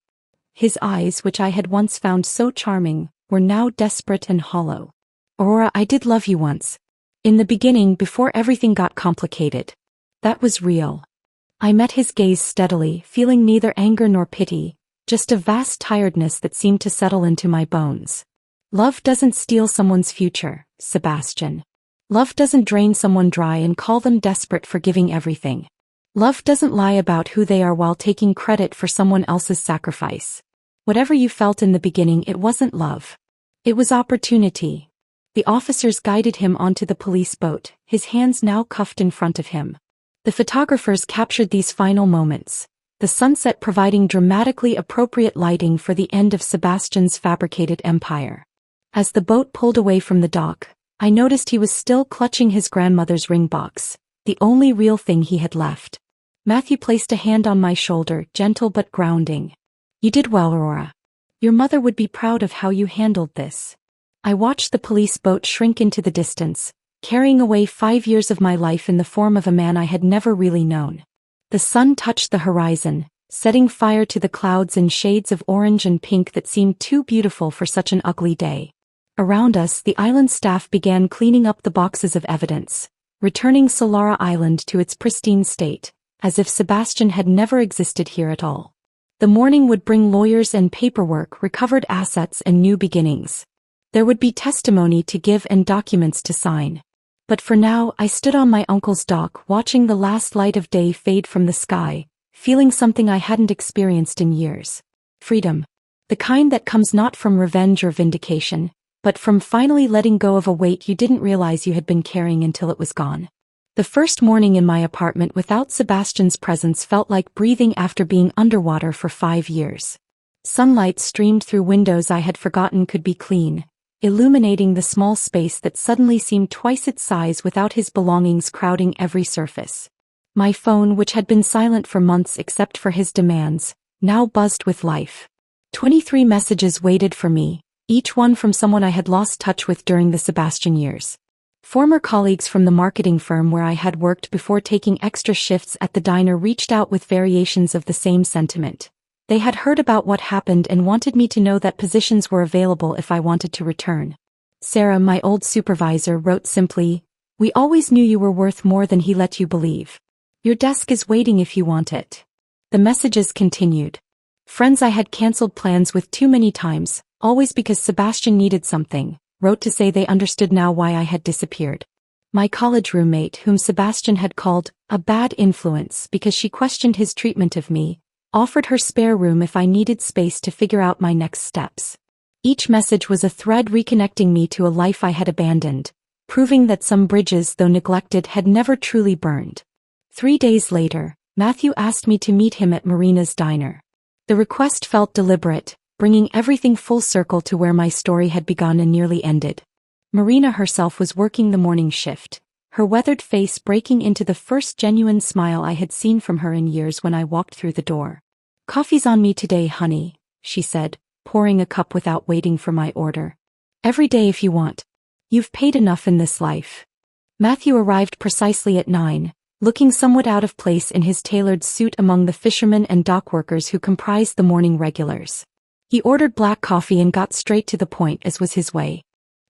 His eyes, which I had once found so charming, were now desperate and hollow. Aurora, I did love you once. In the beginning, before everything got complicated. That was real. I met his gaze steadily, feeling neither anger nor pity, just a vast tiredness that seemed to settle into my bones. Love doesn't steal someone's future, Sebastian. Love doesn't drain someone dry and call them desperate for giving everything. Love doesn't lie about who they are while taking credit for someone else's sacrifice. Whatever you felt in the beginning, it wasn't love. It was opportunity. The officers guided him onto the police boat, his hands now cuffed in front of him. The photographers captured these final moments, the sunset providing dramatically appropriate lighting for the end of Sebastian's fabricated empire. As the boat pulled away from the dock, I noticed he was still clutching his grandmother's ring box, the only real thing he had left. Matthew placed a hand on my shoulder, gentle but grounding. You did well, Aurora. Your mother would be proud of how you handled this. I watched the police boat shrink into the distance, carrying away 5 years of my life in the form of a man I had never really known. The sun touched the horizon, setting fire to the clouds in shades of orange and pink that seemed too beautiful for such an ugly day. Around us, the island staff began cleaning up the boxes of evidence, returning Solara Island to its pristine state, as if Sebastian had never existed here at all. The morning would bring lawyers and paperwork, recovered assets, and new beginnings. There would be testimony to give and documents to sign. But for now, I stood on my uncle's dock watching the last light of day fade from the sky, feeling something I hadn't experienced in years. Freedom. The kind that comes not from revenge or vindication, but from finally letting go of a weight you didn't realize you had been carrying until it was gone. The first morning in my apartment without Sebastian's presence felt like breathing after being underwater for 5 years. Sunlight streamed through windows I had forgotten could be clean, illuminating the small space that suddenly seemed twice its size without his belongings crowding every surface. My phone, which had been silent for months except for his demands, now buzzed with life. 23 messages waited for me, each one from someone I had lost touch with during the Sebastian years. Former colleagues from the marketing firm where I had worked before taking extra shifts at the diner reached out with variations of the same sentiment. They had heard about what happened and wanted me to know that positions were available if I wanted to return. Sarah, my old supervisor, wrote simply, "We always knew you were worth more than he let you believe. Your desk is waiting if you want it." The messages continued. Friends I had cancelled plans with too many times, always because Sebastian needed something, wrote to say they understood now why I had disappeared. My college roommate, whom Sebastian had called a bad influence because she questioned his treatment of me, offered her spare room if I needed space to figure out my next steps. Each message was a thread reconnecting me to a life I had abandoned, proving that some bridges, though neglected, had never truly burned. 3 days later, Matthew asked me to meet him at Marina's diner. The request felt deliberate, bringing everything full circle to where my story had begun and nearly ended. Marina herself was working the morning shift, her weathered face breaking into the first genuine smile I had seen from her in years when I walked through the door. "Coffee's on me today, honey," she said, pouring a cup without waiting for my order. "Every day if you want." You've paid enough in this life. Matthew arrived precisely at 9, looking somewhat out of place in his tailored suit among the fishermen and dock workers who comprised the morning regulars. He ordered black coffee and got straight to the point, as was his way.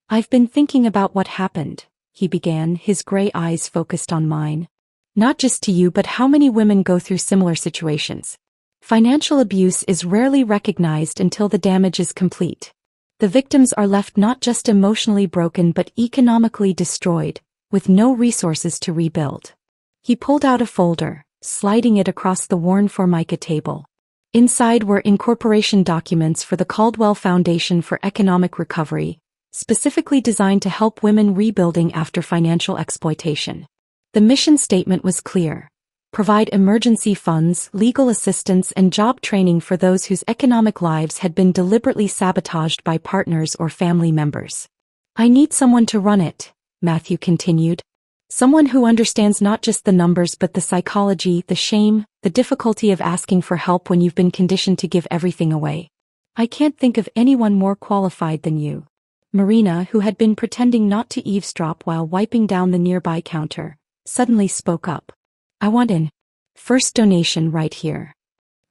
"I've been thinking about what happened," he began, his gray eyes focused on mine. "Not just to you, but how many women go through similar situations. Financial abuse is rarely recognized until the damage is complete. The victims are left not just emotionally broken but economically destroyed, with no resources to rebuild." He pulled out a folder, sliding it across the worn Formica table. Inside were incorporation documents for the Caldwell Foundation for Economic Recovery, specifically designed to help women rebuilding after financial exploitation. The mission statement was clear: provide emergency funds, legal assistance, and job training for those whose economic lives had been deliberately sabotaged by partners or family members. "I need someone to run it," Matthew continued. "Someone who understands not just the numbers but the psychology, the shame, the difficulty of asking for help when you've been conditioned to give everything away. I can't think of anyone more qualified than you." Marina, who had been pretending not to eavesdrop while wiping down the nearby counter, suddenly spoke up. "I want in. First donation right here."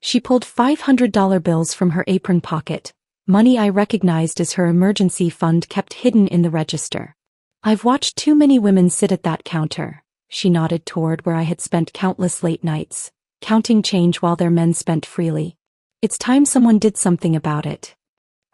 She pulled $500 bills from her apron pocket, money I recognized as her emergency fund kept hidden in the register. "I've watched too many women sit at that counter," she nodded toward where I had spent countless late nights, counting change while their men spent freely. "It's time someone did something about it."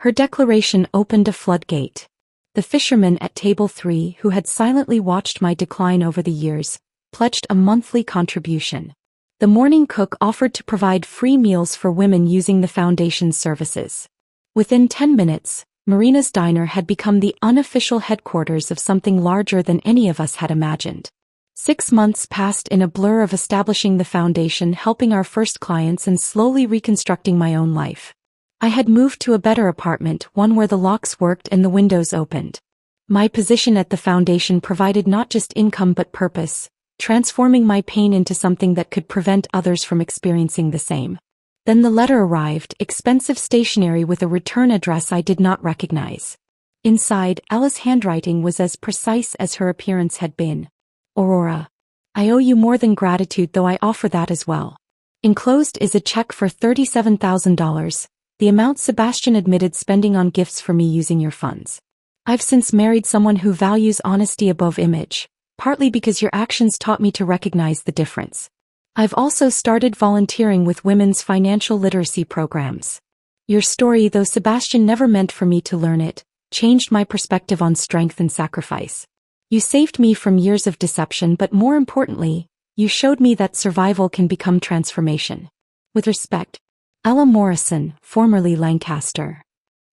Her declaration opened a floodgate. The fishermen at table 3, who had silently watched my decline over the years, pledged a monthly contribution. The morning cook offered to provide free meals for women using the foundation's services. Within 10 minutes, Marina's diner had become the unofficial headquarters of something larger than any of us had imagined. 6 months passed in a blur of establishing the foundation, helping our first clients, and slowly reconstructing my own life. I had moved to a better apartment, one where the locks worked and the windows opened. My position at the foundation provided not just income but purpose, transforming my pain into something that could prevent others from experiencing the same. Then the letter arrived, expensive stationery with a return address I did not recognize. Inside, Ella's handwriting was as precise as her appearance had been. "Aurora, I owe you more than gratitude, though I offer that as well. Enclosed is a check for $37,000, the amount Sebastian admitted spending on gifts for me using your funds. I've since married someone who values honesty above image, partly because your actions taught me to recognize the difference. I've also started volunteering with women's financial literacy programs. Your story, though Sebastian never meant for me to learn it, changed my perspective on strength and sacrifice. You saved me from years of deception, but more importantly, you showed me that survival can become transformation. With respect, Ella Morrison, formerly Lancaster."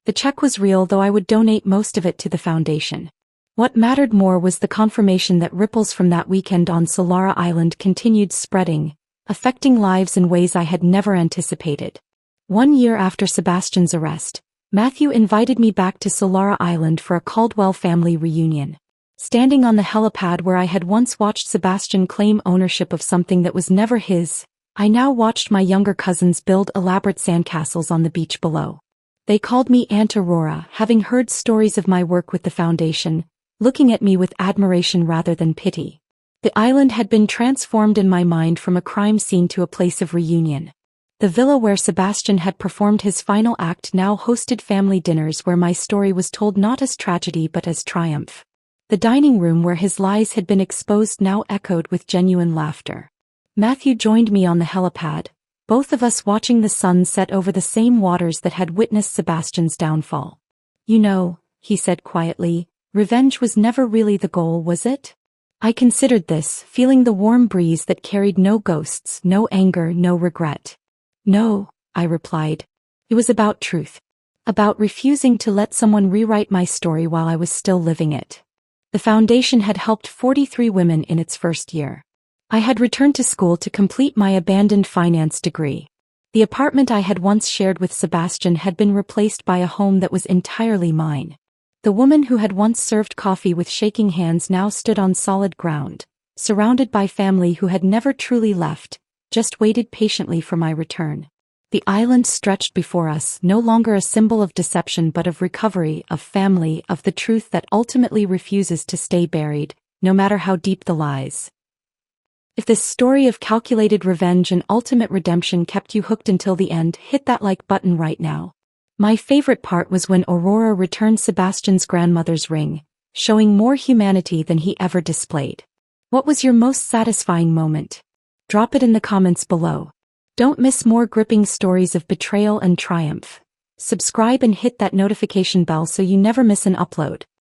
The check was real, though I would donate most of it to the foundation. What mattered more was the confirmation that ripples from that weekend on Solara Island continued spreading, affecting lives in ways I had never anticipated. 1 year after Sebastian's arrest, Matthew invited me back to Solara Island for a Caldwell family reunion. Standing on the helipad where I had once watched Sebastian claim ownership of something that was never his, I now watched my younger cousins build elaborate sandcastles on the beach below. They called me Aunt Aurora, having heard stories of my work with the foundation, looking at me with admiration rather than pity. The island had been transformed in my mind from a crime scene to a place of reunion. The villa where Sebastian had performed his final act now hosted family dinners where my story was told not as tragedy but as triumph. The dining room where his lies had been exposed now echoed with genuine laughter. Matthew joined me on the helipad, both of us watching the sun set over the same waters that had witnessed Sebastian's downfall. "You know," he said quietly, "revenge was never really the goal, was it?" I considered this, feeling the warm breeze that carried no ghosts, no anger, no regret. "No," I replied. "It was about truth. About refusing to let someone rewrite my story while I was still living it." The foundation had helped 43 women in its first year. I had returned to school to complete my abandoned finance degree. The apartment I had once shared with Sebastian had been replaced by a home that was entirely mine. The woman who had once served coffee with shaking hands now stood on solid ground, surrounded by family who had never truly left, just waited patiently for my return. The island stretched before us, no longer a symbol of deception but of recovery, of family, of the truth that ultimately refuses to stay buried, no matter how deep the lies. If this story of calculated revenge and ultimate redemption kept you hooked until the end, hit that like button right now. My favorite part was when Aurora returned Sebastian's grandmother's ring, showing more humanity than he ever displayed. What was your most satisfying moment? Drop it in the comments below. Don't miss more gripping stories of betrayal and triumph. Subscribe and hit that notification bell so you never miss an upload.